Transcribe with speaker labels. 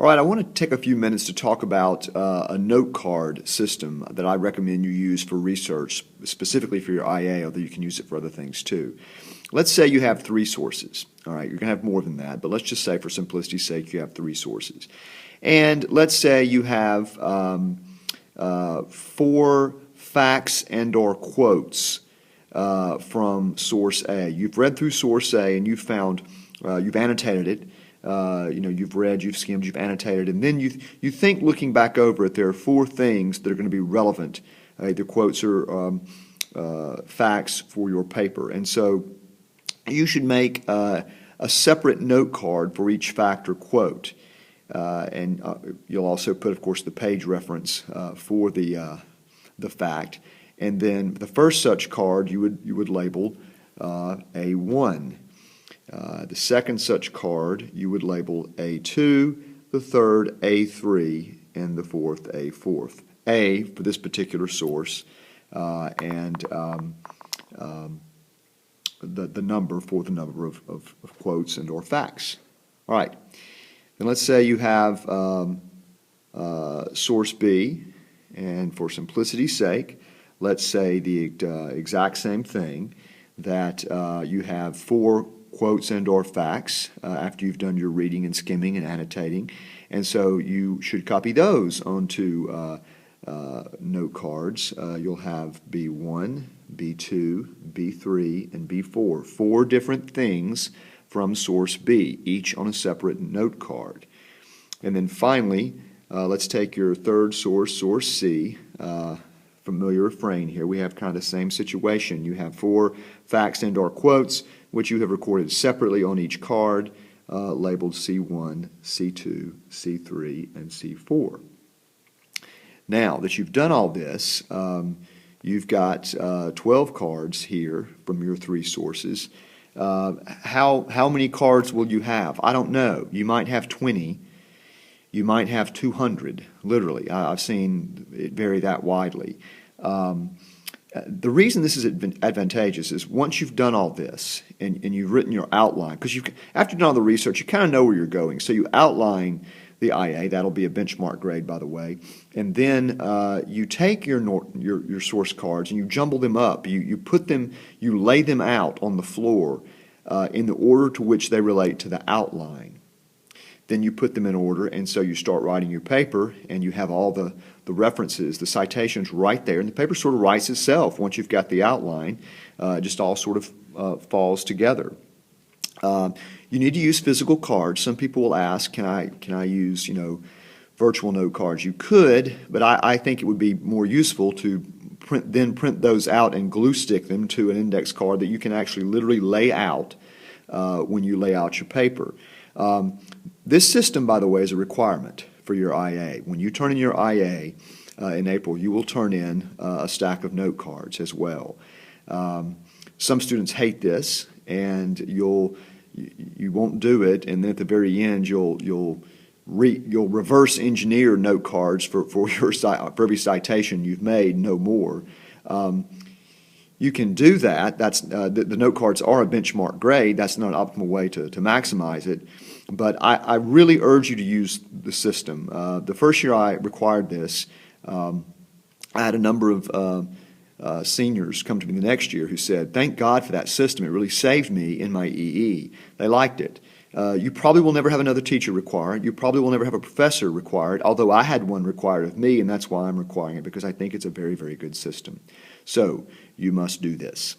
Speaker 1: All right, I want to take a few minutes to talk about a note card system that I recommend you use for research, specifically for your IA, although you can use it for other things too. Let's say you have three sources. All right, you're going to have more than that, but let's just say for simplicity's sake you have three sources. And let's say you have four facts and or quotes from source A. You've read through source A and you've found, you've annotated it. You've read, you've skimmed, you've annotated, and then you think, looking back over it, there are four things that are going to be relevant, either quotes or facts for your paper. And so you should make a separate note card for each fact or quote. And you'll also put, of course, the page reference for the fact. And then the first such card you would label A1. The second such card you would label A2, the third A3, and the fourth A4. A for this particular source, and the number for the number of quotes and or facts. All right. Then let's say you have source B, and for simplicity's sake, let's say the exact same thing, that you have four quotes and or facts after you've done your reading and skimming and annotating, and so you should copy those onto note cards. You'll have B1, B2, B3, and B4. Four different things from source B, each on a separate note card. And then finally, let's take your third source, source C. Familiar refrain here. We have kind of the same situation. You have four facts and or quotes, which you have recorded separately on each card, labeled C1, C2, C3, and C4. Now that you've done all this, you've got 12 cards here from your three sources. How many cards will you have? I don't know. You might have 20. You might have 200, literally. I've seen it vary that widely. The reason this is advantageous is once you've done all this and you've written your outline, because after you've done all the research, you kind of know where you're going. So you outline the IA, that'll be a benchmark grade, by the way, and then you take your source cards and you jumble them up. You lay them out on the floor in the order to which they relate to the outline. Then you put them in order, and so you start writing your paper, and you have all the references, the citations right there, and the paper sort of writes itself once you've got the outline. It just all sort of falls together. You need to use physical cards. Some people will ask, can I use virtual note cards? You could, but I think it would be more useful to print those out and glue stick them to an index card that you can actually literally lay out when you lay out your paper. This system, by the way, is a requirement for your IA. When you turn in your IA in April, you will turn in a stack of note cards as well. Some students hate this, and you won't do it, and then at the very end you'll reverse engineer note cards for every citation you've made, no more. You can do that. That's the note cards are a benchmark grade. That's not an optimal way to maximize it. But I really urge you to use the system. The first year I required this, I had a number of seniors come to me the next year who said, "Thank God for that system. It really saved me in my EE." They liked it. You probably will never have another teacher require it. You probably will never have a professor require it, although I had one required of me, and that's why I'm requiring it, because I think it's a very, very good system. So you must do this.